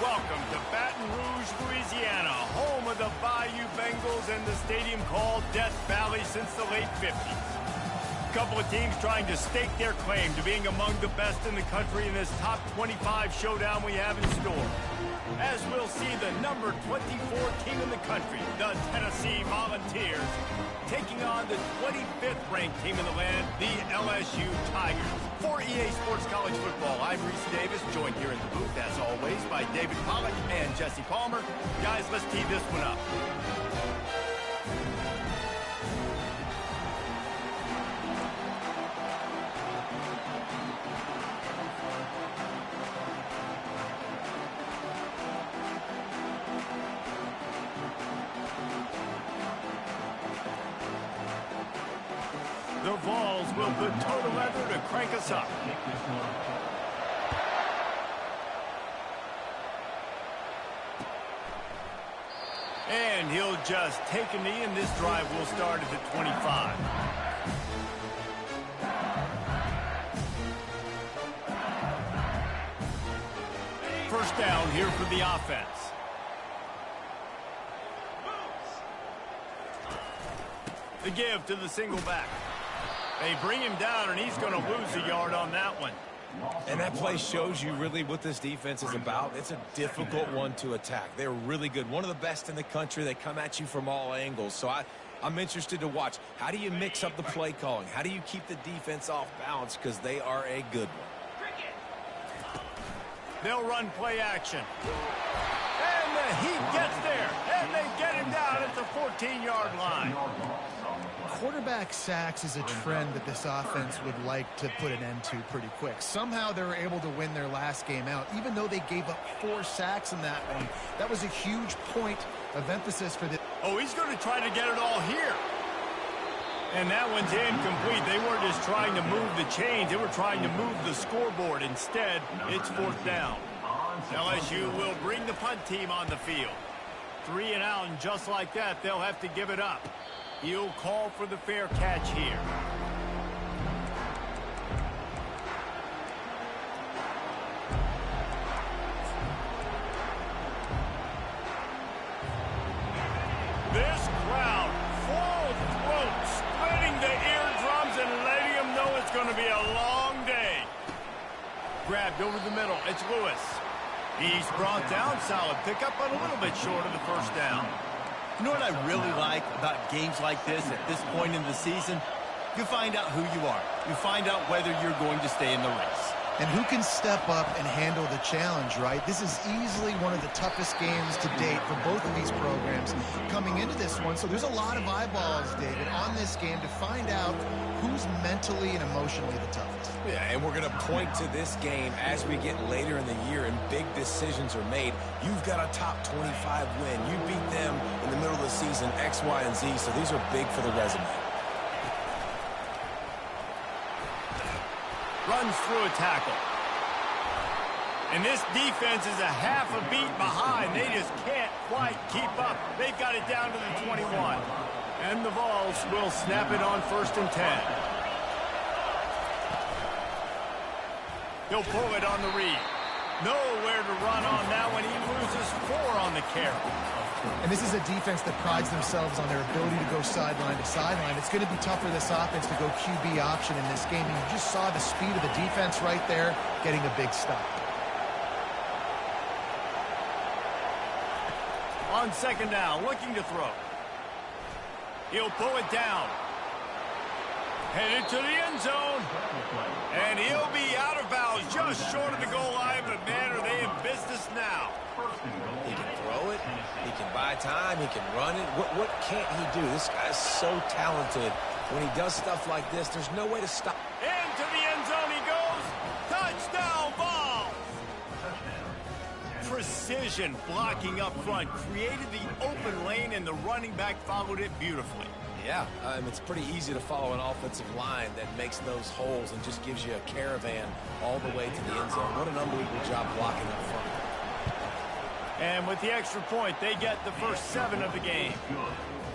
welcome to Baton Rouge, Louisiana, home of the Bayou Bengals and the stadium called Death Valley since the late 50s. A couple of teams trying to stake their claim to being among the best in the country in this top 25 showdown we have in store. As we'll see the number 24 team in the country, the Tennessee Volunteers, taking on the 25th ranked team in the land, the LSU Tigers. For EA Sports College Football, I'm Reese Davis, joined here in the booth, as always, by David Pollack and Jesse Palmer. Guys, let's tee this one up. The Vols will put toe to leather to crank us up. And he'll just take a knee, and this drive will start at the 25. First down here for the offense. The give to the single back. They bring him down, and he's going to lose a yard on that one. And that play shows you really what this defense is about. It's a difficult one to attack. They're really good. One of the best in the country. They come at you from all angles. So I'm interested to watch. How do you mix up the play calling? How do you keep the defense off balance? Because they are a good one. They'll run play action. And the heat gets there. And they get him down at the 14-yard line. Quarterback sacks is a trend that this offense would like to put an end to pretty quick. Somehow they were able to win their last game out, even though they gave up 4 sacks in that one. That was a huge point of emphasis for this. Oh, he's going to try to get it all here. And that one's incomplete. They weren't just trying to move the chains. They were trying to move the scoreboard. Instead, it's 4th down. LSU will bring the punt team on the field. 3 and out, and just like that, they'll have to give it up. He'll call for the fair catch here. This crowd, full throat, splitting the eardrums and letting them know it's going to be a long day. Grabbed over the middle. It's Lewis. He's brought down. Solid pickup, but a little bit short of the first down. You know what I really like about games like this at this point in the season? You find out who you are. You find out whether you're going to stay in the race. And who can step up and handle the challenge, right? This is easily one of the toughest games to date for both of these programs coming into this one. So there's a lot of eyeballs, David, on this game to find out who's mentally and emotionally the toughest. Yeah, and we're going to point to this game as we get later in the year and big decisions are made. You've got a top 25 win. You beat them in the middle of the season, X, Y, and Z, so these are big for the resume. Runs through a tackle. And this defense is a half a beat behind. They just can't quite keep up. They've got it down to the 21. And the Vols will snap it on 1st and 10. He'll pull it on the read. Nowhere to run on that one. He loses 4 on the carry. And this is a defense that prides themselves on their ability to go sideline to sideline. It's going to be tough for this offense to go QB option in this game. And you just saw the speed of the defense right there getting a big stop. On 2nd down, looking to throw. He'll pull it down. Headed to the end zone. And he'll be out of bounds just short of the goal line. But, man, are they in business now? He can throw it. He can buy time. He can run it. What can't he do? This guy's so talented. When he does stuff like this, there's no way to stop. Into the end zone he goes. Touchdown, Vols! Precision blocking up front. Created the open lane, and the running back followed it beautifully. Yeah, it's pretty easy to follow an offensive line that makes those holes and just gives you a caravan all the way to the end zone. What an unbelievable job blocking up front. And with the extra point, they get the first 7 of the game.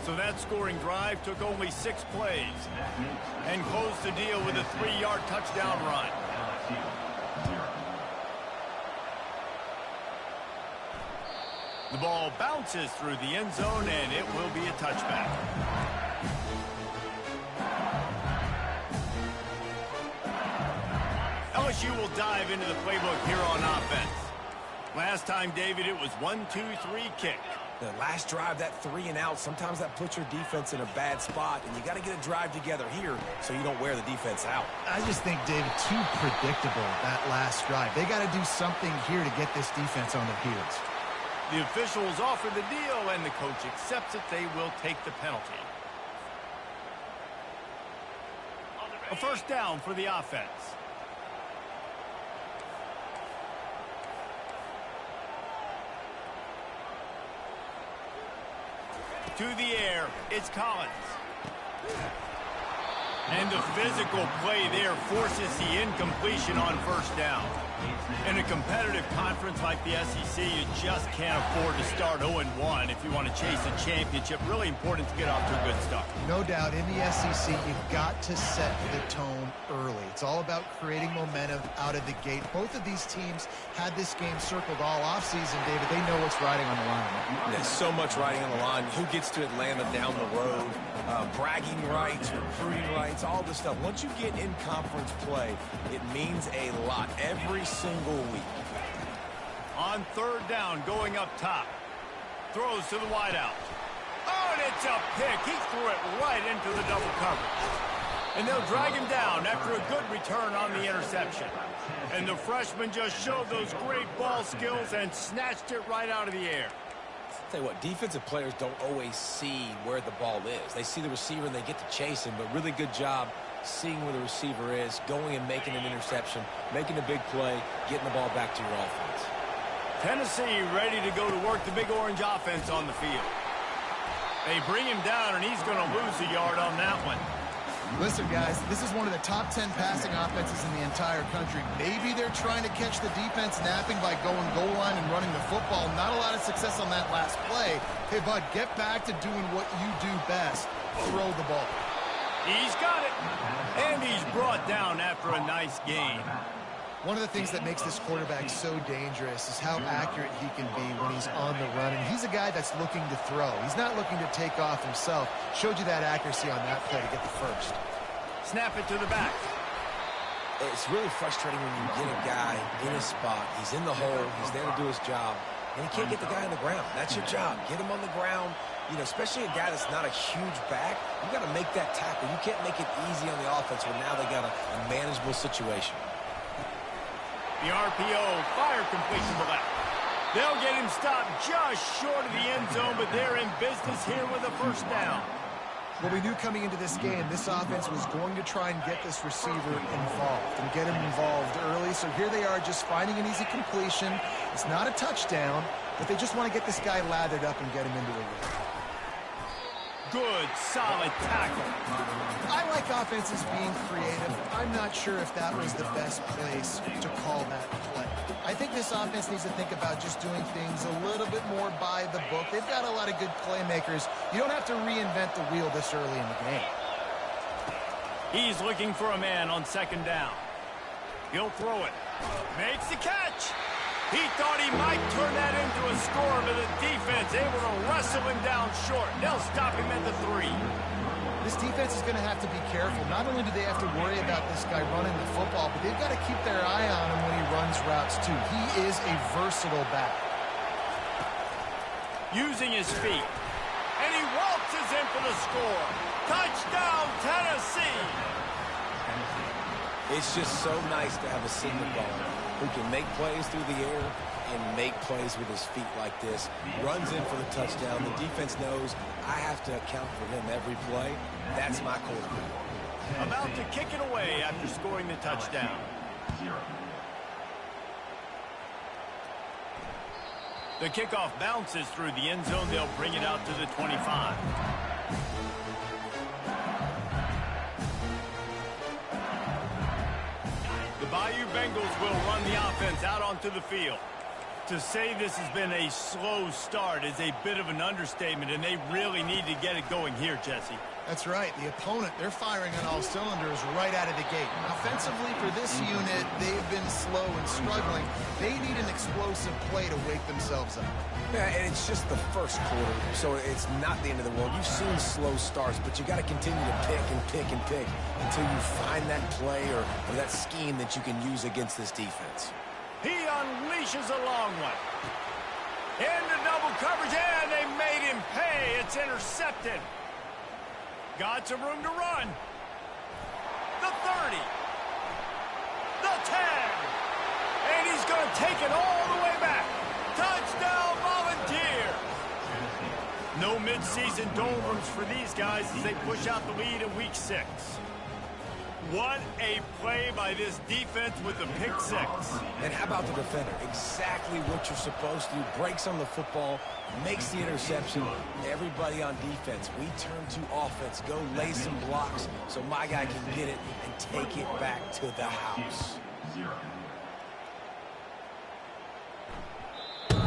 So that scoring drive took only 6 plays and closed the deal with a 3-yard touchdown run. The ball bounces through the end zone, and it will be a touchback. LSU will dive into the playbook here on offense. Last time, David, it was 1-2-3 kick. The last drive, that 3 and out, sometimes that puts your defense in a bad spot, and you got to get a drive together here so you don't wear the defense out. I just think, David, too predictable, that last drive. They got to do something here to get this defense on their heels. The officials offer the deal, and the coach accepts it. They will take the penalty. A first down for the offense. To the air, it's Collins. And the physical play there forces the incompletion on first down. In a competitive conference like the SEC, you just can't afford to start 0-1 if you want to chase a championship. Really important to get off to a good start. No doubt, in the SEC, you've got to set the tone early. It's all about creating momentum out of the gate. Both of these teams had this game circled all offseason, David. They know what's riding on the line. There's so much riding on the line. Who gets to Atlanta down the road? Bragging rights, recruiting rights, all this stuff. Once you get in conference play, it means a lot every single week. On third down, going up top. Throws to the wideout. Oh, and it's a pick. He threw it right into the double coverage. And they'll drag him down after a good return on the interception. And the freshman just showed those great ball skills and snatched it right out of the air. Tell you what, defensive players don't always see where the ball is. They see the receiver and they get to chase him, but really good job seeing where the receiver is, going and making an interception, making a big play, getting the ball back to your offense. Tennessee ready to go to work the Big Orange offense on the field. They bring him down, and he's going to lose a yard on that one. Listen, guys, this is one of the top 10 passing offenses in the entire country. Maybe they're trying to catch the defense napping by going goal line and running the football. Not a lot of success on that last play. Hey, bud, get back to doing what you do best. Throw the ball. He's got it. And he's brought down after a nice gain. One of the things that makes this quarterback so dangerous is how accurate he can be when he's on the run. And he's a guy that's looking to throw. He's not looking to take off himself. Showed you that accuracy on that play to get the first. Snap it to the back. It's really frustrating when you get a guy in a spot. He's in the hole. He's there to do his job. And you can't get the guy on the ground. That's your job. Get him on the ground. You know, especially a guy that's not a huge back. You got to make that tackle. You can't make it easy on the offense when now they got a manageable situation. The RPO, fire completion to left. They'll get him stopped just short of the end zone, but they're in business here with a first down. Well, we knew coming into this game, this offense was going to try and get this receiver involved and get him involved early. So here they are just finding an easy completion. It's not a touchdown, but they just want to get this guy lathered up and get him into a rhythm. Good, solid tackle. I like offenses being creative. I'm not sure if that was the best place to call that play. I think this offense needs to think about just doing things a little bit more by the book. They've got a lot of good playmakers. You don't have to reinvent the wheel this early in the game. He's looking for a man on second down. He'll throw it. Makes the catch. He thought he might turn that into a score, but the defense able to wrestle him down short. They'll stop him at the 3. This defense is going to have to be careful. Not only do they have to worry about this guy running the football, but they've got to keep their eye on him when he runs routes too. He is a versatile back. Using his feet. And he waltzes in for the score. Touchdown, Tennessee! It's just so nice to have a signal baller who can make plays through the air and make plays with his feet like this. Runs in for the touchdown. The defense knows I have to account for him every play. That's my quarterback. About to kick it away after scoring the touchdown. The kickoff bounces through the end zone. They'll bring it out to the 25. The Bayou Bengals will run the offense out onto the field. To say this has been a slow start is a bit of an understatement, and they really need to get it going here, Jesse. That's right. The opponent, they're firing on all cylinders right out of the gate. Offensively, for this unit, they've been slow and struggling. They need an explosive play to wake themselves up. Yeah, and it's just the first quarter, so it's not the end of the world. You've seen slow starts, but you got to continue to pick and pick and pick until you find that play or that scheme that you can use against this defense. He unleashes a long one. Into double coverage, and they made him pay. It's intercepted. Got some room to run. The 30. The 10. And he's going to take it all the way back. Touchdown, Volunteers. No midseason doldrums for these guys as they push out the lead in Week 6. What a play by this defense with the pick six. And how about the defender? Exactly what you're supposed to do. Breaks on the football, makes the interception. Everybody on defense, we turn to offense. Go lay some blocks so my guy can get it and take it back to the house.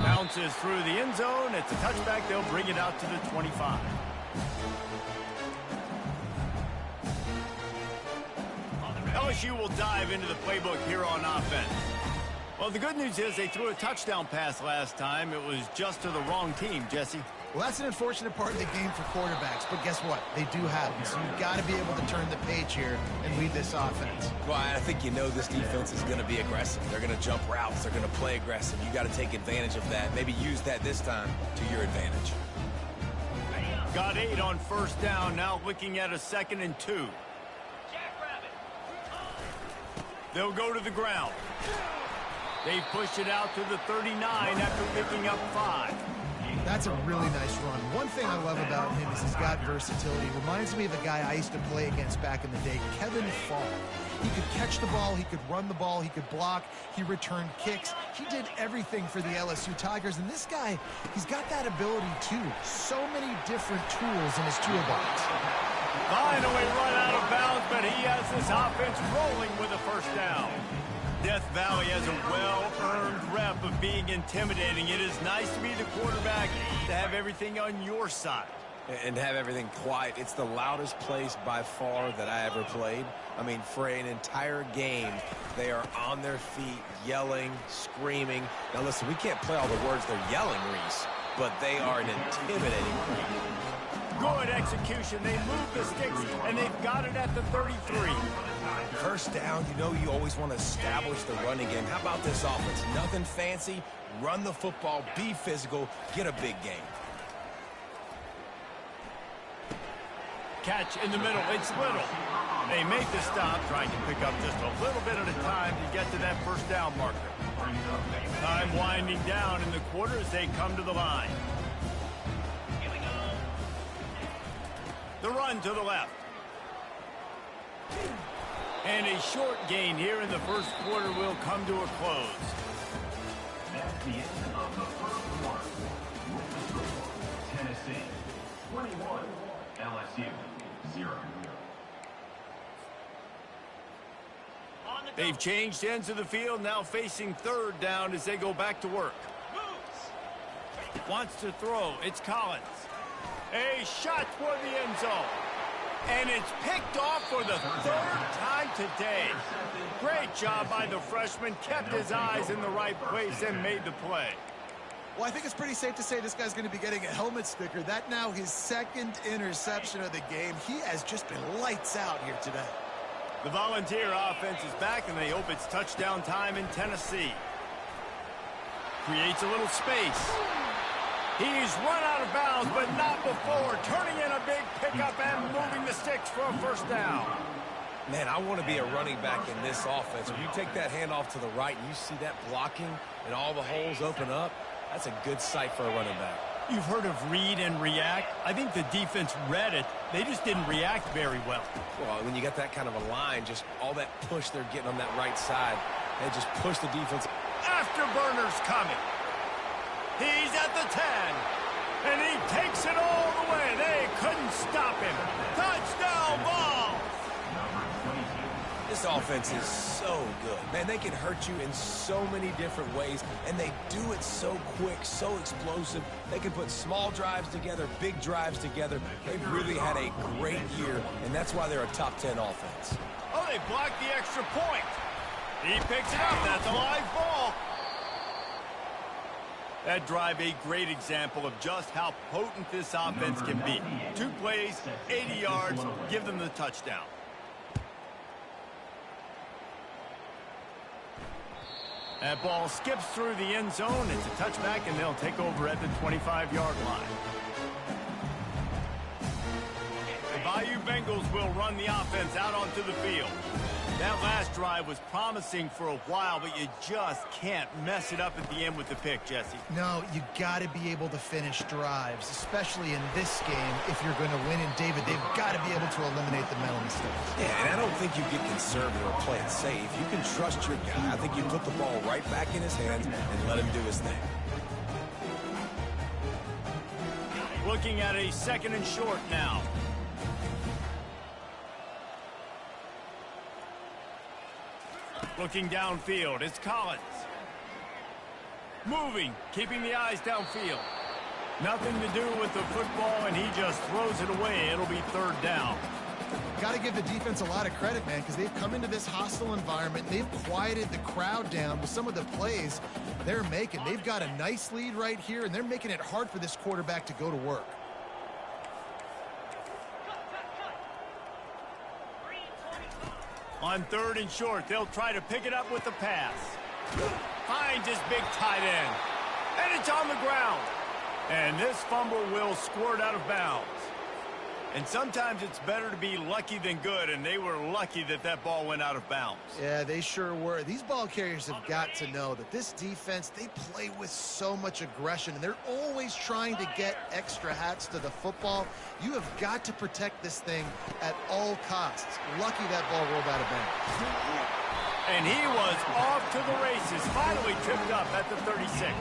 Bounces through the end zone. It's a touchback. They'll bring it out to the 25. LSU will dive into the playbook here on offense. Well, the good news is they threw a touchdown pass last time. It was just to the wrong team, Jesse. Well, that's an unfortunate part of the game for quarterbacks, but guess what? They do happen, so you've got to be able to turn the page here and lead this offense. Well, I think you know this defense is going to be aggressive. They're going to jump routes. They're going to play aggressive. You got to take advantage of that. Maybe use that this time to your advantage. Got 8 on first down. Now looking at a 2nd and 2. They'll go to the ground. They push it out to the 39 after picking up 5. That's a really nice run. One thing I love about him is he's got versatility. Reminds me of a guy I used to play against back in the day, Kevin Fall. He could catch the ball, he could run the ball, he could block, he returned kicks. He did everything for the LSU Tigers, and this guy, he's got that ability too. So many different tools in his toolbox. Finally run out of bounds, but he has this offense rolling with a first down. Death Valley has a well-earned rep of being intimidating. It is nice to be the quarterback, to have everything on your side. And have everything quiet. It's the loudest place by far that I ever played. I mean, for an entire game, they are on their feet, yelling, screaming. Now, listen, we can't play all the words they're yelling, Reese, but they are an intimidating crowd. Good execution. They move the sticks, and they've got it at the 33. First down, you know you always want to establish the running game. How about this offense? Nothing fancy. Run the football, be physical, get a big game. Catch in the middle. It's Little. They make the stop, trying to pick up just a little bit at a time to get to that first down marker. Time winding down in the quarter as they come to the line. The run to the left. And a short gain here in the first quarter will come to a close. That's the end of the first quarter. Tennessee 21, LSU 0. They've changed ends of the field, now facing third down as they go back to work. Wants to throw. It's Collins. A shot toward the end zone. And it's picked off for the 3rd time today. Great job by the freshman. Kept his eyes in the right place and made the play. Well, I think it's pretty safe to say this guy's going to be getting a helmet sticker. That now his 2nd interception of the game. He has just been lights out here today. The Volunteer offense is back, and they hope it's touchdown time in Tennessee. Creates a little space. He's run out of bounds, but not before. Turning in a big pickup and moving the sticks for a first down. Man, I want to be a running back in this offense. When you take that handoff to the right and you see that blocking and all the holes open up, that's a good sight for a running back. You've heard of read and react. I think the defense read it. They just didn't react very well. Well, when you got that kind of a line, just all that push they're getting on that right side, they just push the defense. Afterburner's coming. He's at the 10. And he takes it all the way. They couldn't stop him. Touchdown ball. This offense is so good. Man, they can hurt you in so many different ways, and they do it so quick, so explosive. They can put small drives together, big drives together. They've really had a great year, and that's why they're a top 10 offense. Oh, they blocked the extra point. He picks it up. That's a live ball. That drive, a great example of just how potent this offense can be. 2 plays, 80 yards, give them the touchdown. That ball skips through the end zone. It's a touchback, and they'll take over at the 25-yard line. The Bayou Bengals will run the offense out onto the field. That last drive was promising for a while, but you just can't mess it up at the end with the pick, Jesse. No, you got to be able to finish drives, especially in this game. If you're going to win, and David, they've got to be able to eliminate the mental mistakes. Yeah, and I don't think you get conservative or play it safe. You can trust your guy. I think you put the ball right back in his hands and let him do his thing. Looking at a 2nd and short now. Looking downfield, it's Collins. Moving, keeping the eyes downfield. Nothing to do with the football, and he just throws it away. It'll be 3rd down. Got to give the defense a lot of credit, man, because they've come into this hostile environment. They've quieted the crowd down with some of the plays they're making. They've got a nice lead right here, and they're making it hard for this quarterback to go to work. On 3rd and short, they'll try to pick it up with the pass. Finds his big tight end. And it's on the ground. And this fumble will squirt out of bounds. And sometimes it's better to be lucky than good, and they were lucky that that ball went out of bounds. Yeah, they sure were. These ball carriers have got to know that this defense, they play with so much aggression, and they're always trying to get extra hats to the football. You have got to protect this thing at all costs. Lucky that ball rolled out of bounds. And he was off to the races, finally tripped up at the 36.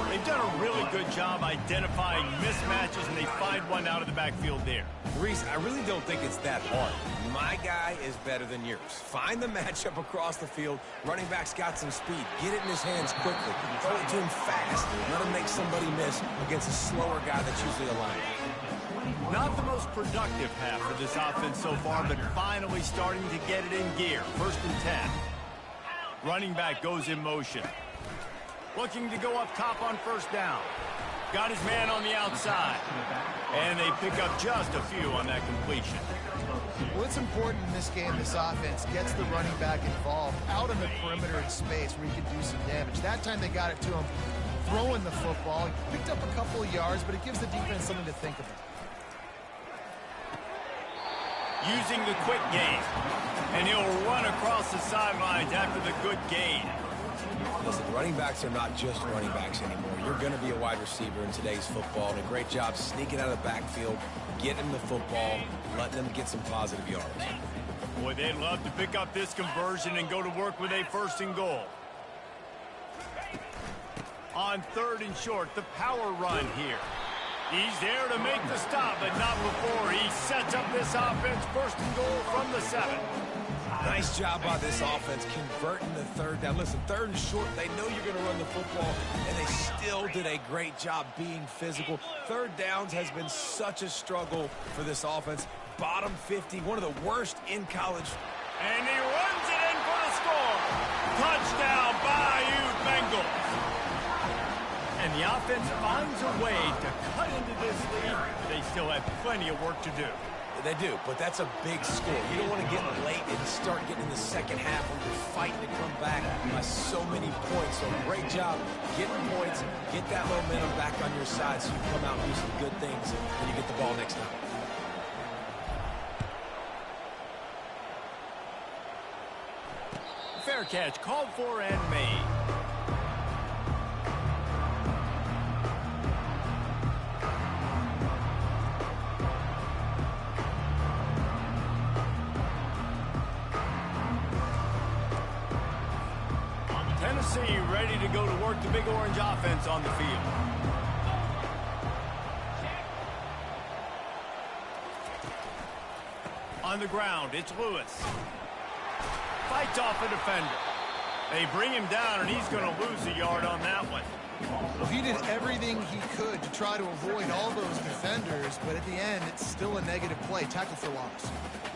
They've done a really good job identifying mismatches, and they find one out of the backfield there. Reese, I really don't think it's that hard. My guy is better than yours. Find the matchup across the field. Running back's got some speed. Get it in his hands quickly. Throw it to him fast. Let him make somebody miss against a slower guy that's usually a linebacker. Not the most productive half for this offense so far, but finally starting to get it in gear. 1st and 10. Running back goes in motion. Looking to go up top on 1st down. Got his man on the outside. And they pick up just a few on that completion. Well, it's important in this game, this offense gets the running back involved out on the perimeter in space where he can do some damage. That time they got it to him throwing the football. He picked up a couple of yards, but it gives the defense something to think about. Using the quick game. And he'll run across the sidelines after the good gain. Listen, running backs are not just running backs anymore. You're going to be a wide receiver in today's football, and a great job sneaking out of the backfield, getting the football, letting them get some positive yards. Boy, they'd love to pick up this conversion and go to work with a 1st and goal. On 3rd and short, the power run here. He's there to make the stop, but not before he sets up this offense. 1st and goal from the 7. Nice job by this offense converting the 3rd down. Listen, 3rd and short, they know you're going to run the football, and they still did a great job being physical. 3rd downs has been such a struggle for this offense. Bottom 50, one of the worst in college. And he runs it in for the score. Touchdown, Bayou Bengals. And the offense finds a way to cut into this lead. They still have plenty of work to do. They do, but that's a big score. You don't want to get late and start getting in the 2nd half when you're fighting to come back by so many points. So great job getting points, get that momentum back on your side so you come out and do some good things when you get the ball next time. Fair catch, called for and made. Tennessee ready to go to work the Big Orange offense on the field. On the ground, it's Lewis. fights off a defender. They bring him down, and he's going to lose a yard on that one. Well, he did everything he could to try to avoid all those defenders, but at the end, it's still a negative play. Tackle for loss.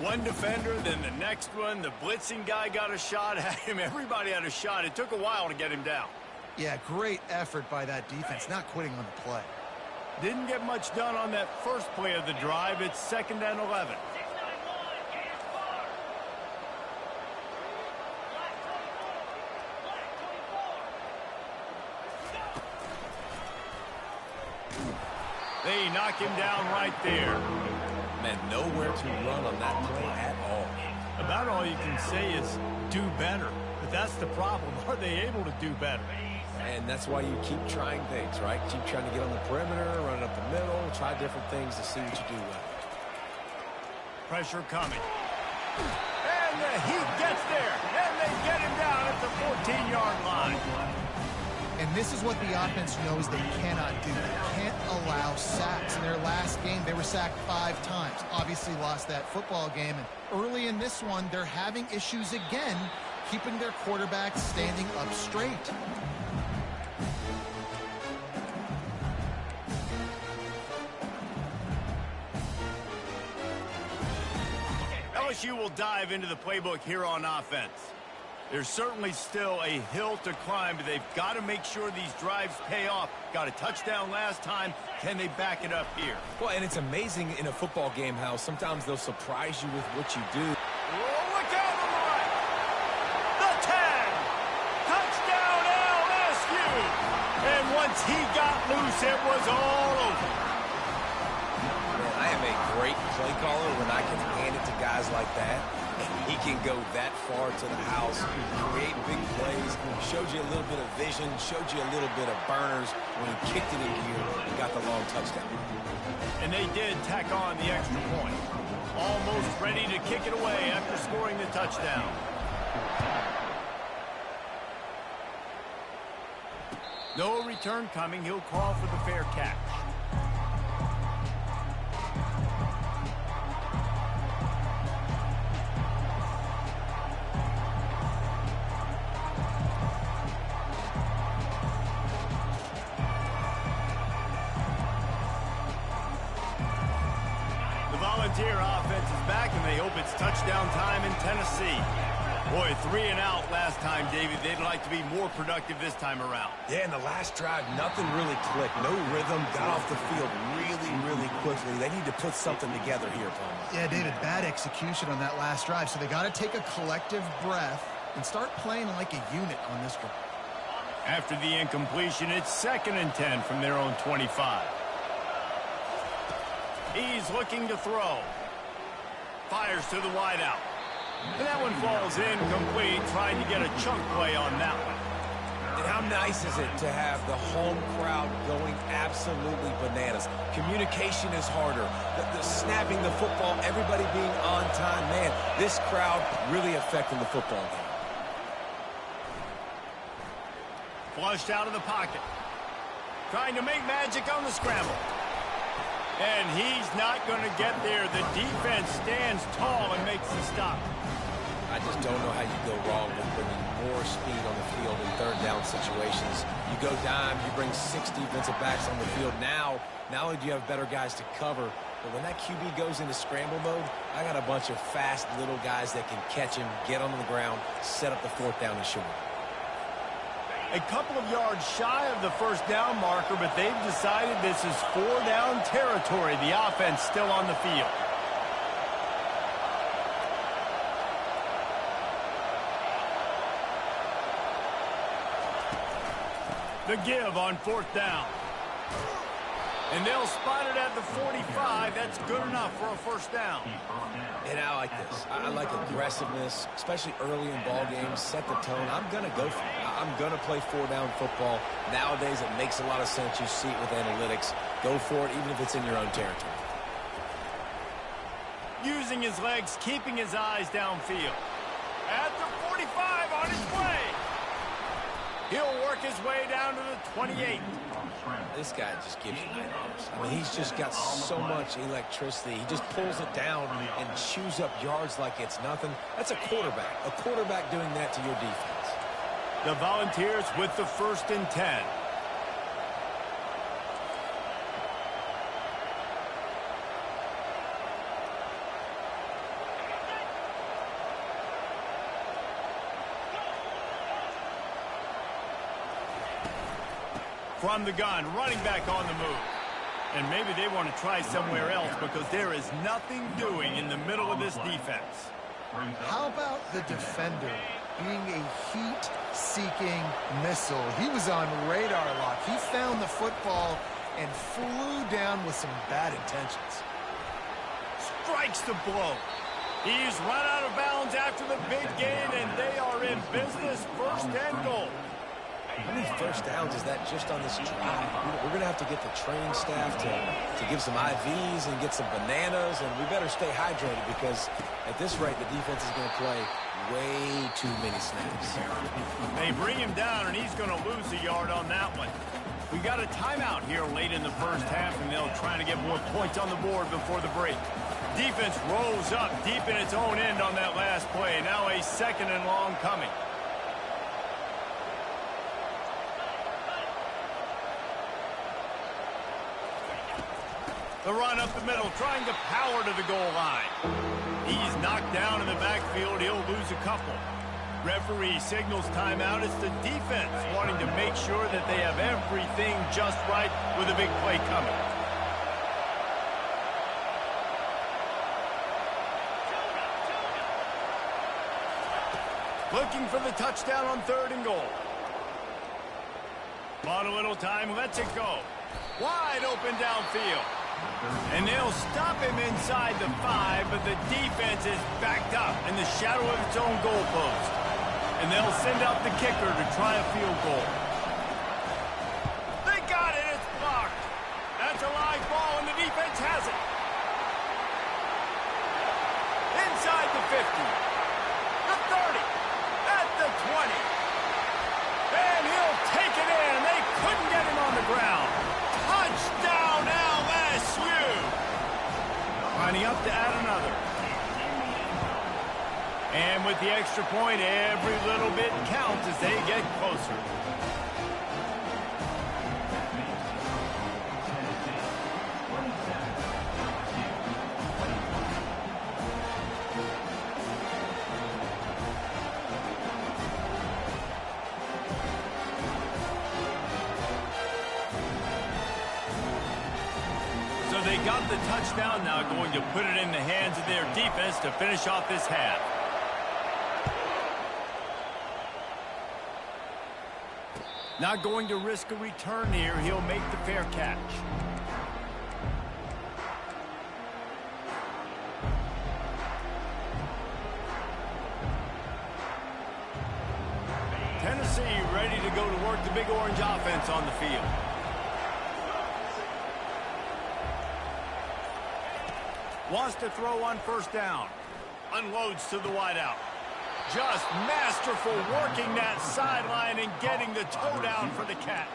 One defender, then the next one. The blitzing guy got a shot at him. Everybody had a shot. It took a while to get him down. Yeah, great effort by that defense, not quitting on the play. Didn't get much done on that first play of the drive. It's 2nd and 11. They knock him down right there. Man, nowhere to run on that play at all. About all you can say is do better. But that's the problem. Are they able to do better? And that's why you keep trying things, right? Keep trying to get on the perimeter, run it up the middle, try different things to see what you do well. Pressure coming. And he gets there. And they get him down at the 14-yard line. And this is what the offense knows they cannot do. They can't allow sacks. In their last game, they were sacked 5 times. Obviously lost that football game. And early in this one, they're having issues again, keeping their quarterback standing up straight. LSU will dive into the playbook here on offense. There's certainly still a hill to climb, but they've got to make sure these drives pay off. Got a touchdown last time. Can they back it up here? Well, and it's amazing in a football game how sometimes they'll surprise you with what you do. Oh, look out on the right. The 10. Touchdown LSU. And once he got loose, it was all over. Man, I am a great play caller when I can hand it to guys like that. He can go that far to the house, create big plays, showed you a little bit of vision, showed you a little bit of burners when he kicked it in gear and got the long touchdown. And they did tack on the extra point. Almost ready to kick it away after scoring the touchdown. No return coming. He'll call for the fair catch. Volunteer offense is back, and they hope it's touchdown time in Tennessee. Boy, 3 and out last time, David. They'd like to be more productive this time around. Yeah, in the last drive, nothing really clicked. No rhythm, got off the field really quickly. They need to put something together here, Palmer. Yeah, David, bad execution on that last drive, so they got to take a collective breath and start playing like a unit on this drive. After the incompletion, it's 2nd and 10 from their own 25. He's looking to throw. Fires to the wideout. And that one falls incomplete, trying to get a chunk play on that one. And how nice is it to have the home crowd going absolutely bananas? Communication is harder. The snapping the football, everybody being on time. Man, this crowd really affecting the football game. Flushed out of the pocket. Trying to make magic on the scramble. And he's not going to get there. The defense stands tall and makes the stop. I just don't know how you go wrong with bringing more speed on the field in third down situations. You go dime, you bring 6 defensive backs on the field. Now, not only do you have better guys to cover, but when that QB goes into scramble mode, I got a bunch of fast little guys that can catch him, get on the ground, set up the 4th down and short. A couple of yards shy of the first down marker, but they've decided this is 4-down territory. The offense still on the field. The give on 4th down. And they'll spot it at the 45. That's good enough for a 1st down. And I like this. I like aggressiveness, especially early in ball games. Set the tone. I'm going to go for it. I'm going to play 4-down football. Nowadays, it makes a lot of sense. You see it with analytics. Go for it, even if it's in your own territory. Using his legs, keeping his eyes downfield. At the 45, on his way. He'll work his way down to the 28. This guy just gives you nightmares. I mean, he's just got so much electricity. He just pulls it down and chews up yards like it's nothing. That's a quarterback. A quarterback doing that to your defense. The Volunteers with the 1st and 10. From the gun, running back on the move. And maybe they want to try somewhere else because there is nothing doing in the middle of this defense. How about the defender being a heat-seeking missile? He was on radar lock. He found the football and flew down with some bad intentions. Strikes the blow. He's run out of bounds after the big gain, and they are in business. 1st and goal. How many first downs is that just on this drive? We're going to have to get the training staff to give some IVs and get some bananas, and we better stay hydrated because at this rate, the defense is going to play way too many snaps. They bring him down, and he's going to lose a yard on that one. We got a timeout here late in the 1st half, and they'll try to get more points on the board before the break. Defense rolls up deep in its own end on that last play. Now a 2nd and long coming. The run up the middle, trying to power to the goal line. He's knocked down in the backfield. He'll lose a couple. Referee signals timeout. It's the defense wanting to make sure that they have everything just right with a big play coming. Looking for the touchdown on 3rd and goal. Bought a little time, lets it go. Wide open downfield. And they'll stop him inside the 5, but the defense is backed up in the shadow of its own goalpost. And they'll send out the kicker to try a field goal. They got it, it's blocked. That's a live ball, and the defense has it. Inside the 50, the 30, at the 20. And he'll take it in. They couldn't get him on the ground. Touchdown, LSU! Lining up to add another. And with the extra point, every little bit counts as they get closer. They got the touchdown, now going to put it in the hands of their defense to finish off this half. Not going to risk a return here. He'll make the fair catch. Tennessee ready to go to work the Big Orange offense on the field. Wants to throw on 1st down. Unloads to the wideout. Just masterful working that sideline and getting the toe down for the catch.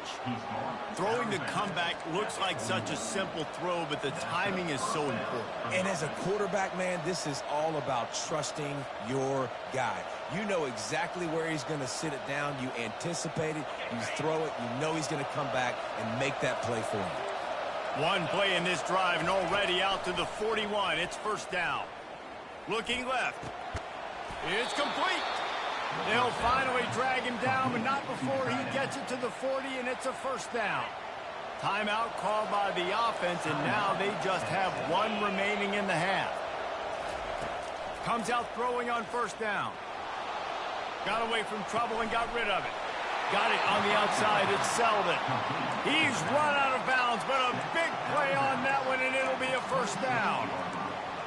Throwing the comeback looks like such a simple throw, but the timing is so important. And as a quarterback, man, this is all about trusting your guy. You know exactly where he's going to sit it down. You anticipate it. You throw it. You know he's going to come back and make that play for you. One play in this drive and already out to the 41. It's 1st down. Looking left. It's complete. They'll finally drag him down, but not before he gets it to the 40, and it's a 1st down. Timeout called by the offense, and now they just have one remaining in the half. Comes out throwing on 1st down. Got away from trouble and got rid of it. Got it on the outside. It's Selden. He's run out of bounds, but a big play on that one, and it'll be a 1st down.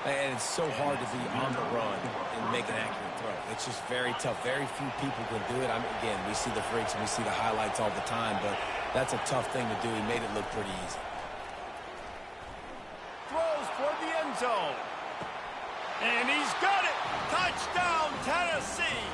And it's so hard to be on the run and make an accurate throw. It's just very tough. Very few people can do it. Again, we see the freaks and we see the highlights all the time, but that's a tough thing to do. He made it look pretty easy. Throws for the end zone. And he's got it. Touchdown, Tennessee.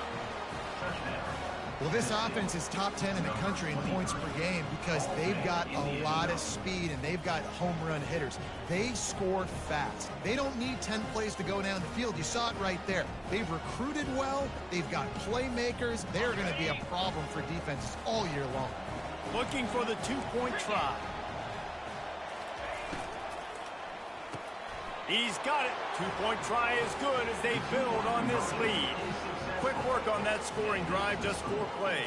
Well, this offense is top 10 in the country in points per game because they've got a lot of speed and they've got home run hitters. They score fast. They don't need 10 plays to go down the field. You saw it right there. They've recruited well. They've got playmakers. They're going to be a problem for defenses all year long. Looking for the two-point try. He's got it. Two-point try is good as they build on this lead. Quick work on that scoring drive, just 4 plays.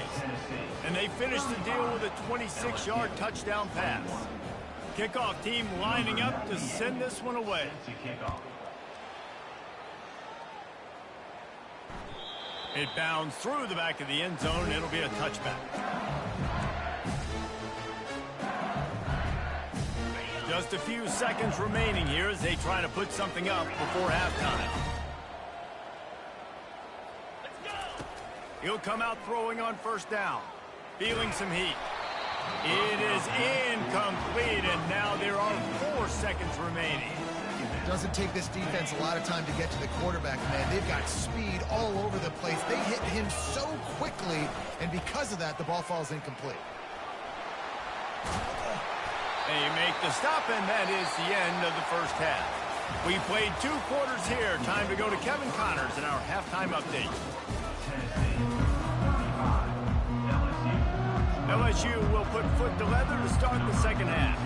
And they finish the deal with a 26-yard touchdown pass. Kickoff team lining up to send this one away. It bounds through the back of the end zone. It'll be a touchback. Just a few seconds remaining here as they try to put something up before halftime. He'll come out throwing on first down. Feeling some heat. It is incomplete, and now there are 4 seconds remaining. It doesn't take this defense a lot of time to get to the quarterback, man. They've got speed all over the place. They hit him so quickly, and because of that, the ball falls incomplete. They make the stop, and that is the end of the first half. We played 2 quarters here. Time to go to Kevin Connors in our halftime update. LSU will put foot to leather to start the second half.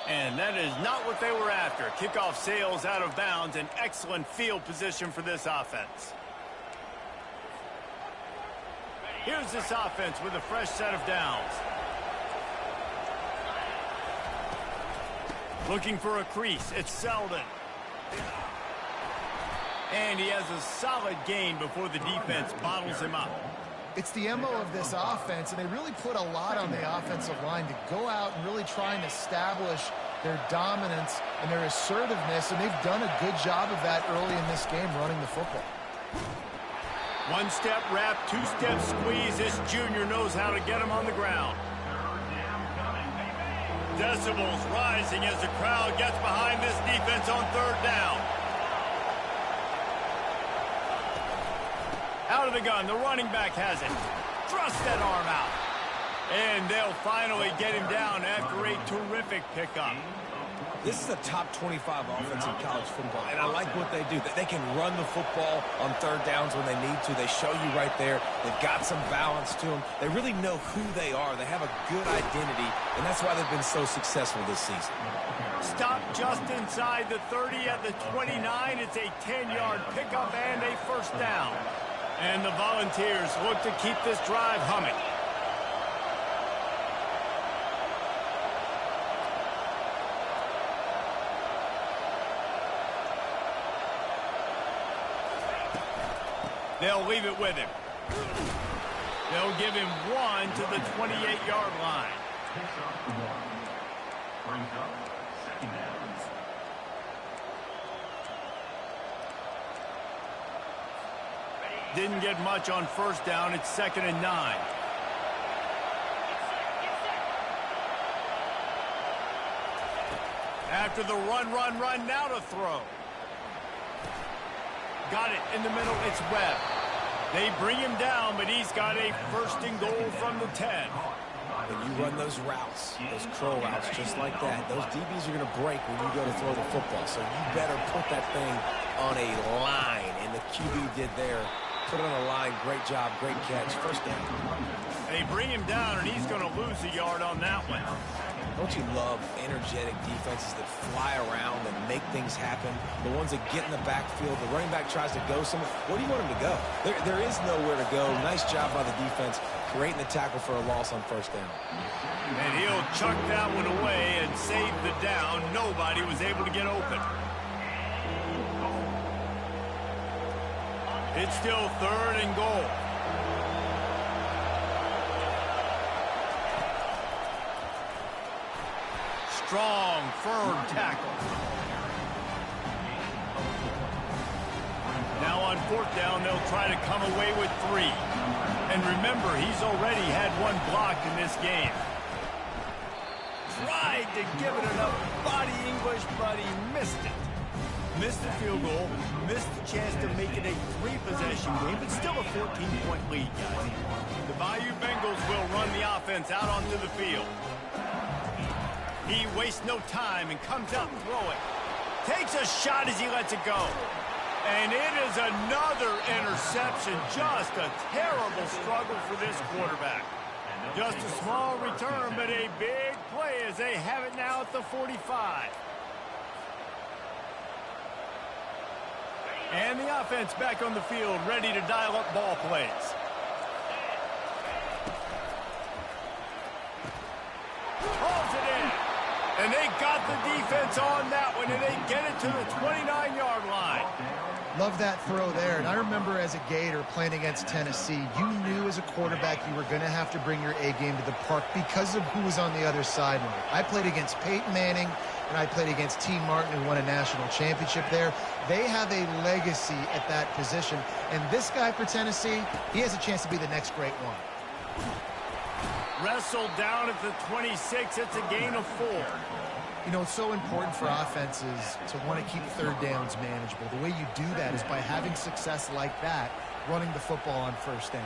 And that is not what they were after. Kickoff sails out of bounds, and excellent field position for this offense. Here's this offense with a fresh set of downs. Looking for a crease. It's Selden. And he has a solid gain before the defense bottles him up. It's the MO of this offense, and they really put a lot on the offensive line to go out and really try and establish their dominance and their assertiveness, and they've done a good job of that early in this game running the football. One-step wrap, two-step squeeze. This junior knows how to get him on the ground. Decibels rising as the crowd gets behind this defense on third down. Out of the gun, the running back has it. Thrust that arm out. And they'll finally get him down after a terrific pickup. This is a top 25 offense in college football, and I like what they do. They can run the football on third downs when they need to. They show you right there. They've got some balance to them. They really know who they are. They have a good identity, and that's why they've been so successful this season. Stop just inside the 30 at the 29. It's a 10-yard pickup and a first down. And the Volunteers look to keep this drive humming. They'll leave it with him. They'll give him 1 to the 28-yard line. Brings up second down. Didn't get much on first down. It's 2nd and 9. After the run, now to throw. Got it in the middle. It's Webb. They bring him down, but he's got a 1st and goal from the 10. When you run those routes, those curl routes, just like that, those DBs are going to break when you go to throw the football. So you better put that thing on a line, and the QB did there. Put it on a line. Great job. Great catch. First down. They bring him down, and he's going to lose a yard on that one. Don't you love energetic defenses that fly around and make things happen? The ones that get in the backfield, the running back tries to go somewhere. Where do you want him to go? There is nowhere to go. Nice job by the defense, creating the tackle for a loss on first down. And he'll chuck that one away and save the down. Nobody was able to get open. It's still 3rd and goal. Strong, firm tackle. Now on 4th down, they'll try to come away with 3. And remember, he's already had 1 block in this game. Tried to give it enough body English, but he missed it. Missed the field goal, missed the chance to make it a 3-possession game, but still a 14-point lead, guys. The Bayou Bengals will run the offense out onto the field. He wastes no time and comes out and throws it. Takes a shot as he lets it go. And it is another interception. Just a terrible struggle for this quarterback. Just a small return, but a big play as they have it now at the 45. And the offense back on the field, ready to dial up ball plays. Holds it in. And they got the defense on that one, and they get it to the 29-yard line. Love that throw there. And I remember as a Gator playing against Tennessee, you knew as a quarterback you were going to have to bring your A game to the park because of who was on the other sideline. I played against Peyton Manning, and I played against T. Martin, who won a national championship there. They have a legacy at that position. And this guy for Tennessee, he has a chance to be the next great one. Wrestled down at the 26. It's a gain of 4. You know, it's so important for offenses to want to keep third downs manageable. The way you do that is by having success like that, running the football on first down.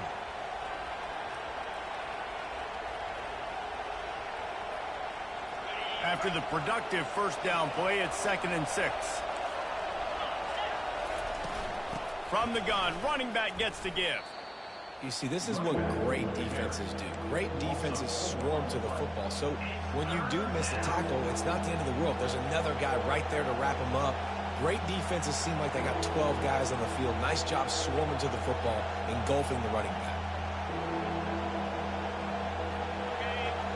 After the productive first down play, it's 2nd and 6. From the gun, running back gets to give. You see, this is what great defenses do. Great defenses swarm to the football. So when you do miss a tackle, it's not the end of the world. There's another guy right there to wrap him up. Great defenses seem like they got 12 guys on the field. Nice job swarming to the football, engulfing the running back.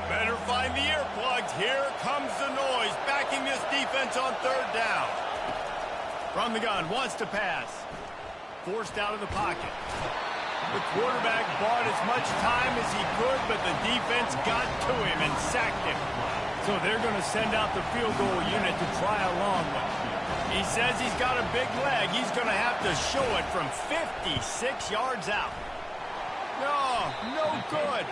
Better find the earplugs. Here comes the noise, backing this defense on 3rd down. From the gun, wants to pass. Forced out of the pocket. The quarterback bought as much time as he could, but the defense got to him and sacked him. So they're going to send out the field goal unit to try a long one. He says he's got a big leg. He's going to have to show it from 56 yards out. No good.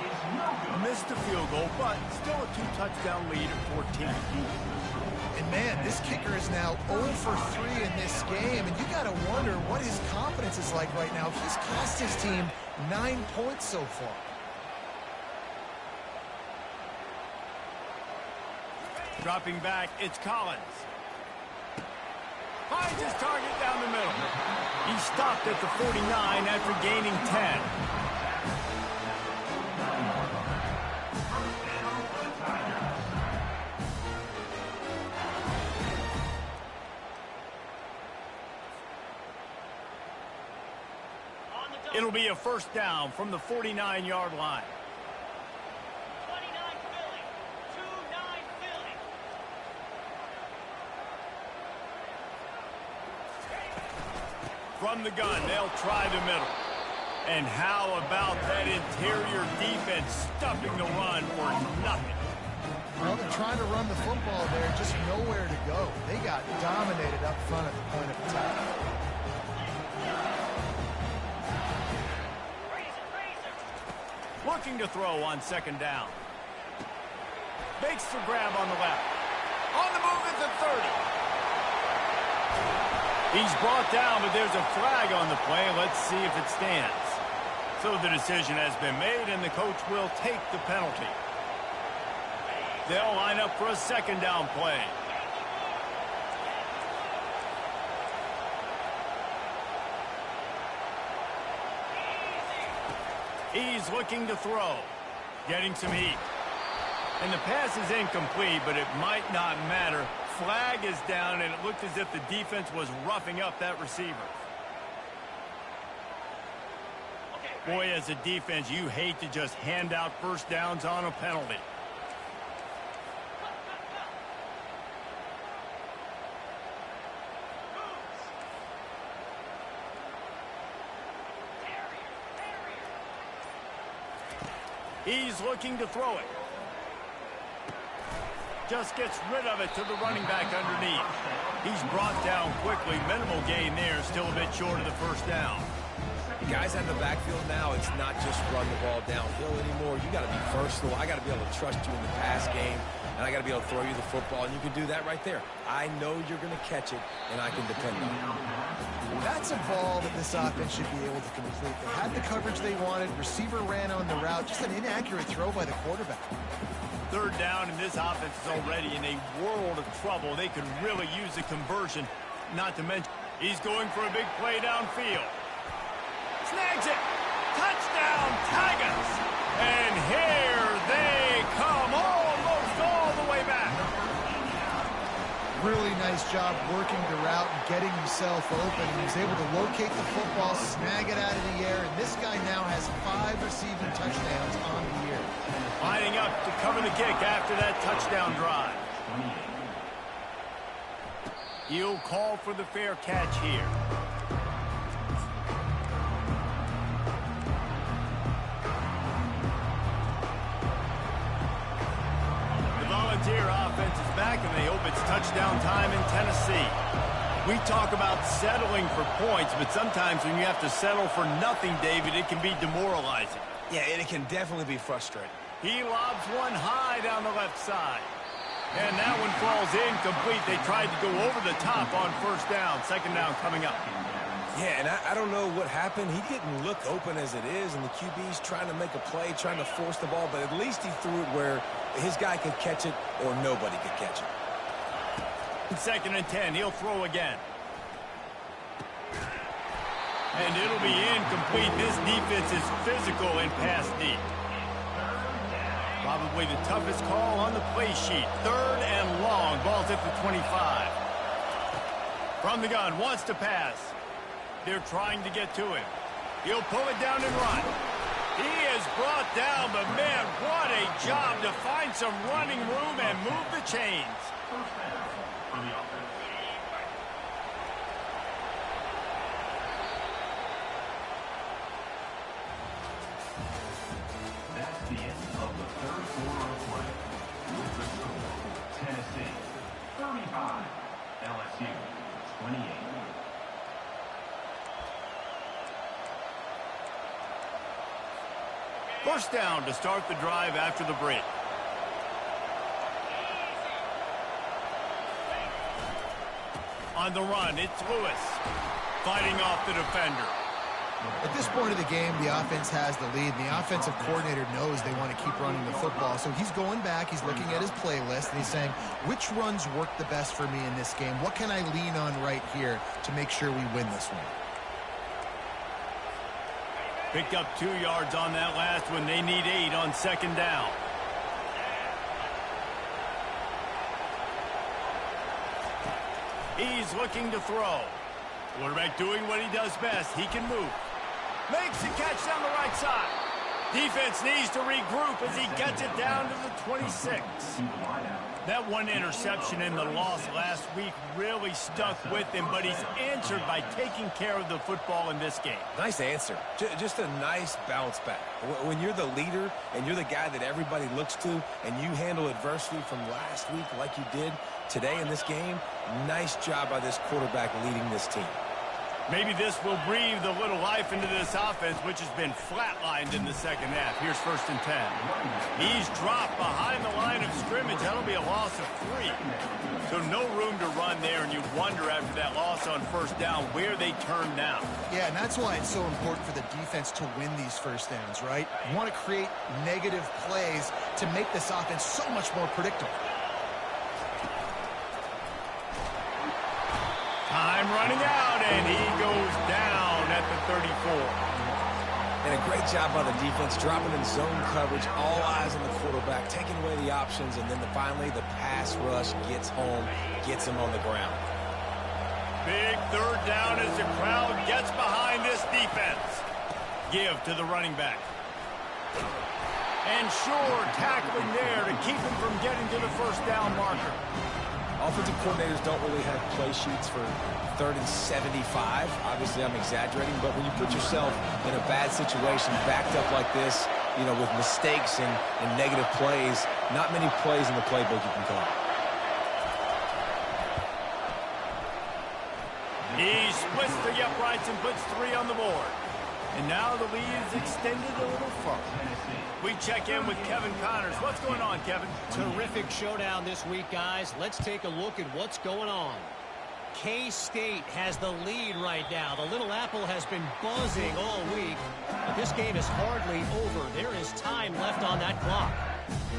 Missed the field goal, but still a 2-touchdown lead at 14. And man, this kicker is now 0 for 3 in this game, and you got to wonder what his confidence is like right now. He's cost his team 9 points so far. Dropping back, it's Collins. Finds his target down the middle. He stopped at the 49 after gaining 10. It'll be a first down from the 49-yard line. 29 Philly. 2-9 Philly. From the gun, they'll try the middle. And how about that interior defense stuffing the run for nothing? Well, they're trying to run the football there, just nowhere to go. They got dominated up front at the point of attack. Looking to throw on 2nd down. Makes the grab on the left. On the move at the 30. He's brought down, but there's a flag on the play. Let's see if it stands. So the decision has been made, and the coach will take the penalty. They'll line up for a 2nd down play. He's looking to throw. Getting some heat. And the pass is incomplete, but it might not matter. Flag is down, and it looked as if the defense was roughing up that receiver. Boy, as a defense, you hate to just hand out first downs on a penalty. He's looking to throw it. Just gets rid of it to the running back underneath. He's brought down quickly. Minimal gain there. Still a bit short of the first down. Guys out of the backfield now, it's not just run the ball downhill anymore. You got to be versatile. I got to be able to trust you in the pass game, and I got to be able to throw you the football, and you can do that right there. I know you're going to catch it, and I can depend on it. That's a ball that this offense should be able to complete. They had the coverage they wanted. Receiver ran on the route. Just an inaccurate throw by the quarterback. Third down, and this offense is already in a world of trouble. They could really use a conversion, not to mention he's going for a big play downfield. Snags it. Touchdown, Tigers. And here they come, almost all the way back. Really nice job working the route and getting himself open. He was able to locate the football, snag it out of the air, and this guy now has 5 receiving touchdowns on the year. Lining up to cover the kick after that touchdown drive. He'll call for the fair catch here. Volunteer offense is back, and they hope it's touchdown time in Tennessee. We talk about settling for points, but sometimes when you have to settle for nothing, David, it can be demoralizing. Yeah, and it can definitely be frustrating. He lobs one high down the left side. And that one falls incomplete. They tried to go over the top on first down. Second down coming up. Yeah, and I don't know what happened. He didn't look open as it is, and the QB's trying to make a play, trying to force the ball, but at least he threw it where his guy could catch it or nobody could catch it. Second and 10, he'll throw again. And it'll be incomplete. This defense is physical and pass deep. Probably the toughest call on the play sheet. Third and long, ball's at the 25. From the gun, wants to pass. They're trying to get to him. He'll pull it down and run. He is brought down, but man, what a job to find some running room and move the chains. First down for the offense. That's the end of the third quarter of play. With the score, Tennessee 35, LSU 28. First down to start the drive after the break. On the run, it's Lewis fighting off the defender. At this point of the game, the offense has the lead, and the offensive coordinator knows they want to keep running the football. So he's going back, he's looking at his playlist, and he's saying, which runs work the best for me in this game? What can I lean on right here to make sure we win this one? Picked up 2 yards on that last one. They need 8 on second down. He's looking to throw. Quarterback doing what he does best. He can move. Makes the catch down the right side. Defense needs to regroup as he gets it down to the 26. That one interception in the loss last week really stuck with him, but he's answered by taking care of the football in this game. Nice answer. Just a nice bounce back. When you're the leader and you're the guy that everybody looks to and you handle adversity from last week like you did today in this game, nice job by this quarterback leading this team. Maybe this will breathe a little life into this offense, which has been flatlined in the second half. Here's first and 10. He's dropped behind the line of scrimmage. That'll be a loss of 3. So no room to run there, and you wonder after that loss on first down where they turn now. Yeah, and that's why it's so important for the defense to win these first downs, right? You want to create negative plays to make this offense so much more predictable. Time running out, and he goes down at the 34. And a great job by the defense, dropping in zone coverage, all eyes on the quarterback, taking away the options, and then finally the pass rush gets home, gets him on the ground. Big third down as the crowd gets behind this defense. Give to the running back. And sure, tackling there to keep him from getting to the first down marker. Offensive coordinators don't really have play sheets for 3rd and 75. Obviously, I'm exaggerating, but when you put yourself in a bad situation, backed up like this, you know, with mistakes and negative plays, not many plays in the playbook you can call. He splits the uprights and puts 3 on the board. And now the lead is extended a little further. We check in with Kevin Connors. What's going on, Kevin? Terrific showdown this week, guys. Let's take a look at what's going on. K-State has the lead right now. The Little Apple has been buzzing all week, but this game is hardly over. There is time left on that clock.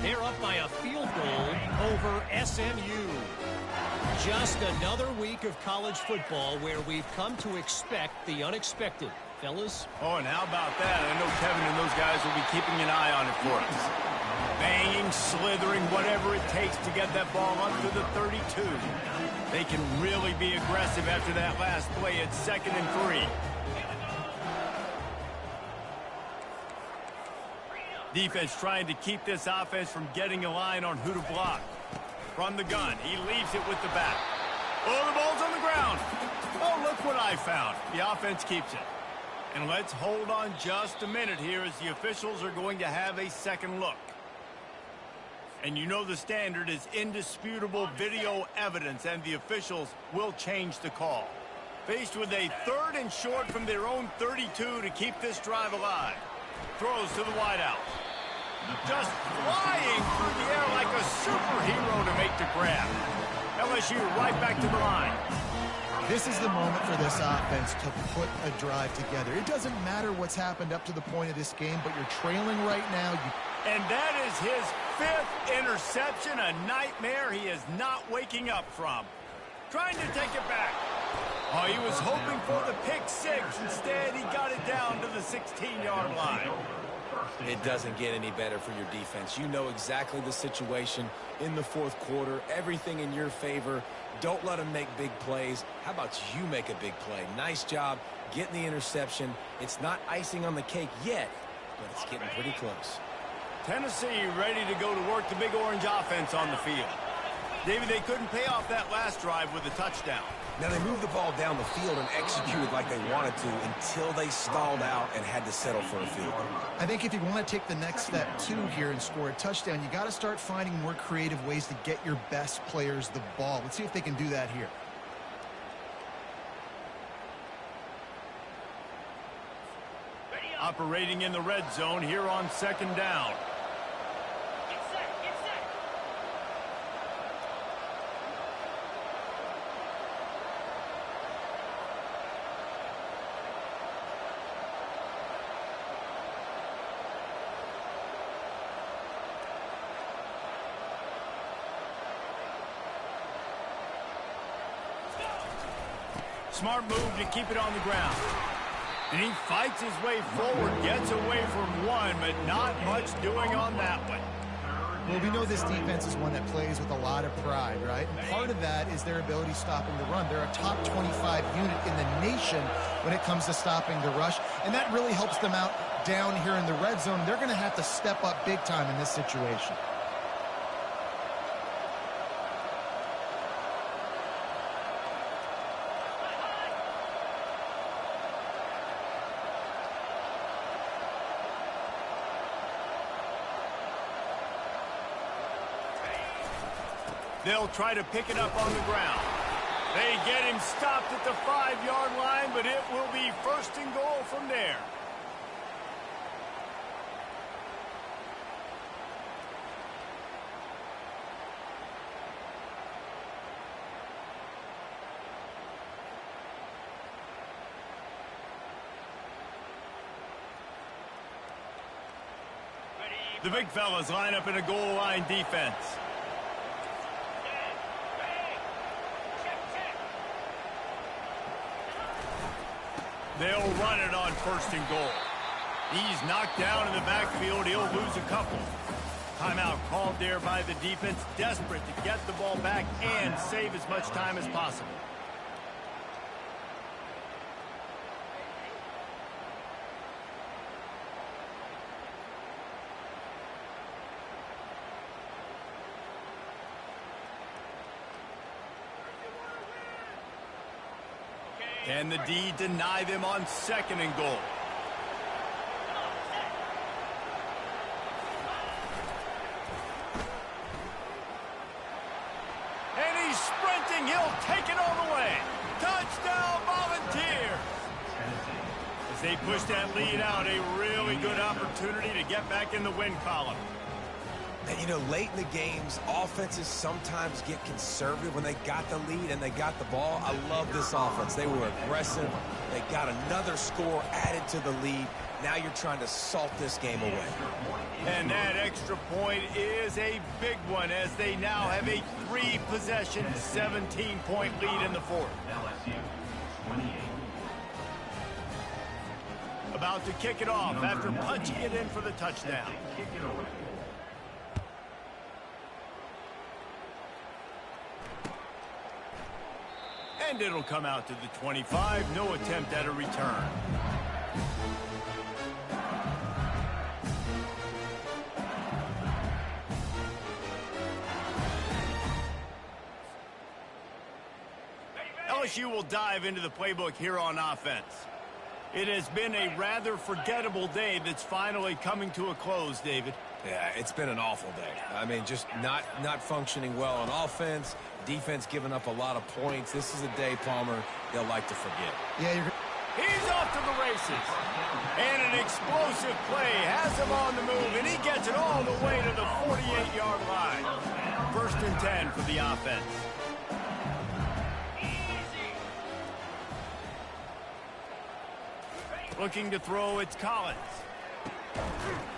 They're up by a field goal over SMU. Just another week of college football where we've come to expect the unexpected. Fellas? Oh, and how about that? I know Kevin and those guys will be keeping an eye on it for us. Banging, slithering, whatever it takes to get that ball up to the 32. They can really be aggressive after that last play at 2nd and 3. Defense trying to keep this offense from getting a line on who to block. From the gun, he leaves it with the back. Oh, the ball's on the ground. Oh, look what I found. The offense keeps it. And let's hold on just a minute here as the officials are going to have a second look. And you know the standard is indisputable video evidence, and the officials will change the call. Faced with a 3rd and short from their own 32 to keep this drive alive. Throws to the wideout. Just flying through the air like a superhero to make the grab. LSU right back to the line. This is the moment for this offense to put a drive together. It doesn't matter what's happened up to the point of this game, but you're trailing right now. And that is his 5th interception, a nightmare he is not waking up from. Trying to take it back. Oh, he was hoping for the pick 6. Instead, he got it down to the 16-yard line. It doesn't get any better for your defense. You know exactly the situation in the 4th quarter. Everything in your favor. Don't let them make big plays. How about you make a big play? Nice job getting the interception. It's not icing on the cake yet, but it's getting pretty close. Tennessee ready to go to work the Big Orange offense on the field. David, they couldn't pay off that last drive with a touchdown. Now, they moved the ball down the field and executed like they wanted to until they stalled out and had to settle for a field goal. I think if you want to take the next step, too, here and score a touchdown, you got to start finding more creative ways to get your best players the ball. Let's see if they can do that here. Operating in the red zone here on 2nd down. Get set, get set. Smart move to keep it on the ground. And he fights his way forward, gets away from one, but not much doing on that one. Well, we know this defense is one that plays with a lot of pride, right? And part of that is their ability stopping the run. They're a top 25 unit in the nation when it comes to stopping the rush, and that really helps them out down here in the red zone. They're going to have to step up big time in this situation. They'll try to pick it up on the ground. They get him stopped at the 5-yard line, but it will be 1st and goal from there. The big fellas line up in a goal line defense. They'll run it on 1st and goal. He's knocked down in the backfield. He'll lose a couple. Timeout called there by the defense, desperate to get the ball back and save as much time as possible. Can the D deny them on 2nd and goal? And he's sprinting. He'll take it all the way. Touchdown, Volunteers. Tennessee As they push that lead out, a really good opportunity to get back in the win column. And, you know, late in the games, offenses sometimes get conservative when they got the lead and they got the ball. I love this offense. They were aggressive. They got another score added to the lead. Now you're trying to salt this game away. And that extra point is a big one as they now have a 3-possession, 17-point lead in the fourth. LSU 28. About to kick it off after punching it in for the touchdown. Kick it away. And it'll come out to the 25. No attempt at a return. LSU will dive into the playbook here on offense. It has been a rather forgettable day that's finally coming to a close, David. Yeah, it's been an awful day. I mean, just not functioning well on offense. Defense giving up a lot of points. This is a day, Palmer, they'll like to forget. Yeah, He's off to the races. And an explosive play has him on the move, and he gets it all the way to the 48-yard line. 1st and 10 for the offense. Looking to throw, it's Collins.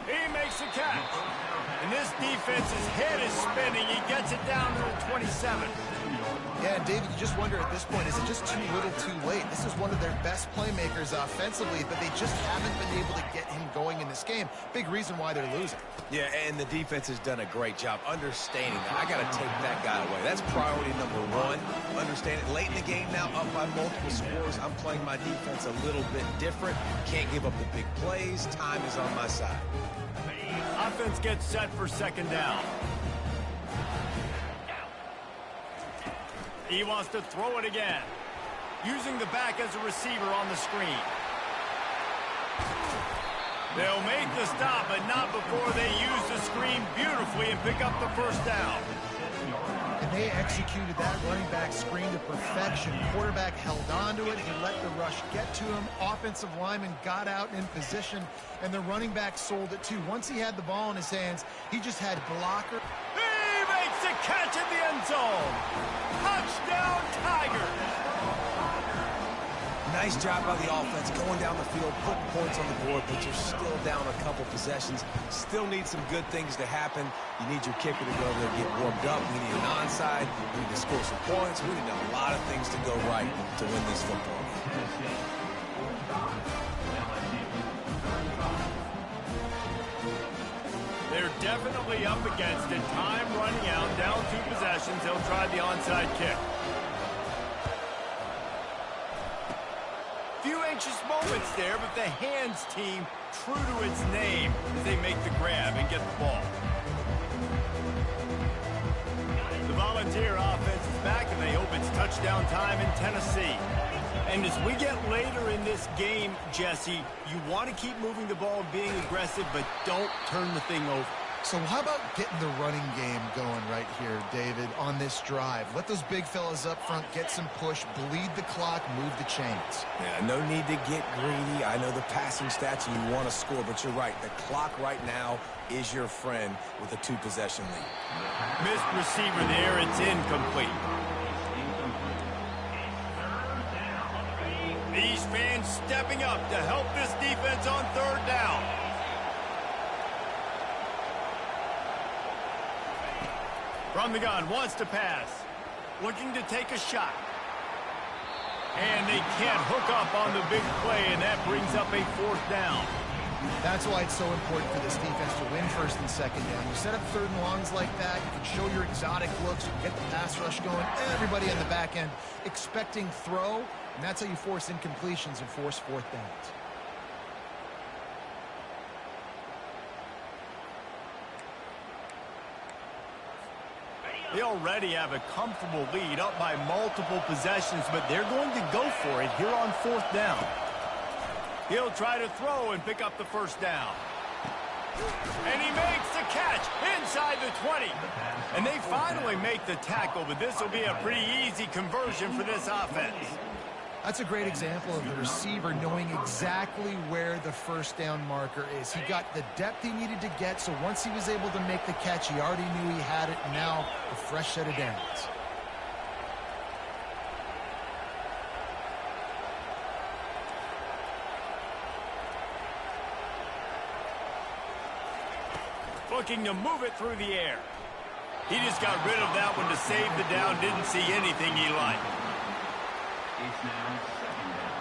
He makes the catch. And this defense's head is spinning. He gets it down to the 27. Yeah, and David, you just wonder at this point, is it just too little too late? This is one of their best playmakers offensively, but they just haven't been able to get him going in this game. Big reason why they're losing. Yeah, and the defense has done a great job understanding that. I got to take that guy away. That's priority number one. Understand it. Late in the game now, up by multiple scores. I'm playing my defense a little bit different. Can't give up the big plays. Time is on my side. Offense gets set for 2nd down. He wants to throw it again. Using the back as a receiver on the screen. They'll make the stop, but not before they use the screen beautifully and pick up the 1st down. And they executed that running back screen to perfection. Quarterback held on to it. He let the rush get to him. Offensive lineman got out in position, and the running back sold it too. Once he had the ball in his hands, he just had blocker. He makes the catch in the end zone. Touchdown, Tigers. Nice job by the offense going down the field, putting points on the board, but you're still down a couple possessions. Still need some good things to happen. You need your kicker to go over there and get warmed up. We need an onside. We need to score some points. We need a lot of things to go right to win this football game. They're definitely up against it. Time running out, down 2 possessions. They'll try the onside kick. Few anxious moments there, but the hands team true to its name as they make the grab and get the ball. The Volunteer offense is back, and they hope it's touchdown time in Tennessee. And as we get later in this game, Jesse, you want to keep moving the ball and being aggressive, but don't turn the thing over. So how about getting the running game going right here, David, on this drive? Let those big fellas up front get some push, bleed the clock, move the chains. Yeah, no need to get greedy. I know the passing stats and you want to score, but you're right. The clock right now is your friend with a 2-possession lead. Missed receiver there. It's incomplete. These fans stepping up to help this defense on 3rd down. From the gun, wants to pass. Looking to take a shot. And they can't hook up on the big play, and that brings up a 4th down. That's why it's so important for this defense to win 1st and 2nd down. You set up 3rd and longs like that, you can show your exotic looks, you can get the pass rush going, everybody on the back end expecting throw, and that's how you force incompletions and force 4th downs. They already have a comfortable lead up by multiple possessions, but they're going to go for it here on 4th down. He'll try to throw and pick up the 1st down. And he makes the catch inside the 20. And they finally make the tackle, but this will be a pretty easy conversion for this offense. That's a great example of the receiver knowing exactly where the first down marker is. He got the depth he needed to get, so once he was able to make the catch, he already knew he had it, and now a fresh set of downs. Looking to move it through the air. He just got rid of that one to save the down. Didn't see anything he liked. It's now second down.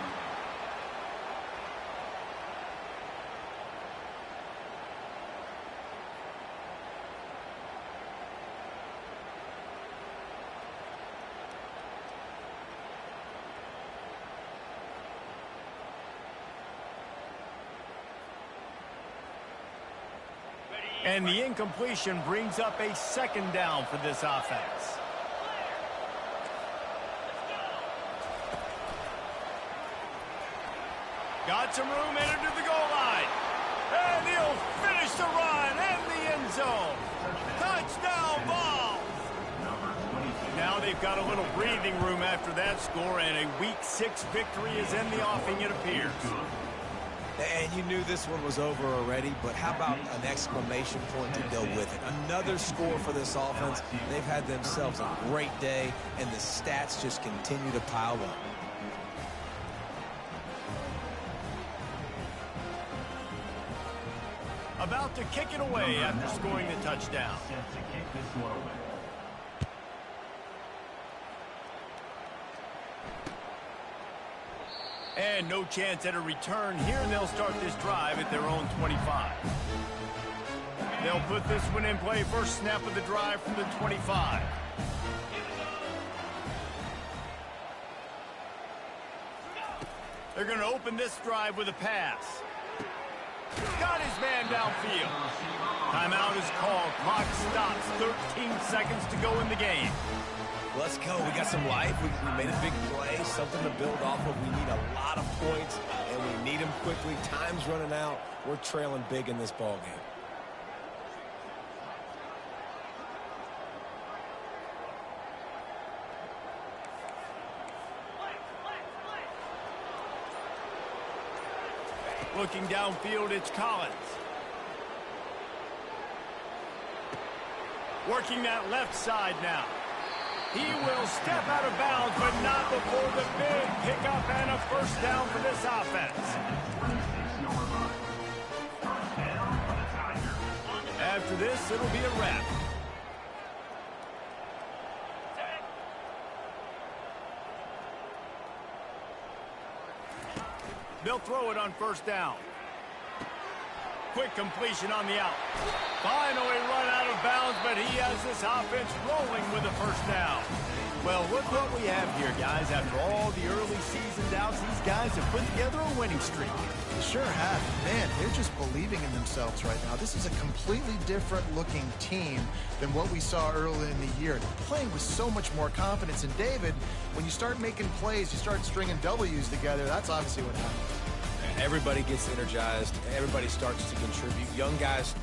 And the incompletion brings up a second down for this offense. Got some room, entered to the goal line. And he'll finish the run and the end zone. Touchdown ball. Now they've got a little breathing room after that score, and a Week 6 victory is in the offing, it appears. And you knew this one was over already, but how about an exclamation point to go with it? Another score for this offense. They've had themselves a great day, and the stats just continue to pile up. About to kick it away after scoring the touchdown. Set to kick this one away. And no chance at a return here, and they'll start this drive at their own 25. They'll put this one in play. First snap of the drive from the 25. They're going to open this drive with a pass. Got his man downfield. Timeout is called. Clock stops. 13 seconds to go in the game. Let's go. We got some life. We made a big play, something to build off of. We need a lot of points, and we need them quickly. Time's running out. We're trailing big in this ball game. Looking downfield, it's Collins. Working that left side now. He will step out of bounds, but not before the big pickup and a first down for this offense. After this, it'll be a wrap. They'll throw it on first down. Quick completion on the out. Finally run out of bounds, but he has this offense rolling with a first down. Well, look what we have here, guys. After all the early season doubts, these guys have put together a winning streak. They sure have. Man, they're just believing in themselves right now. This is a completely different looking team than what we saw early in the year. They're playing with so much more confidence. And David, when you start making plays, you start stringing W's together, that's obviously what happens. Everybody gets energized. Everybody starts to contribute. Young guys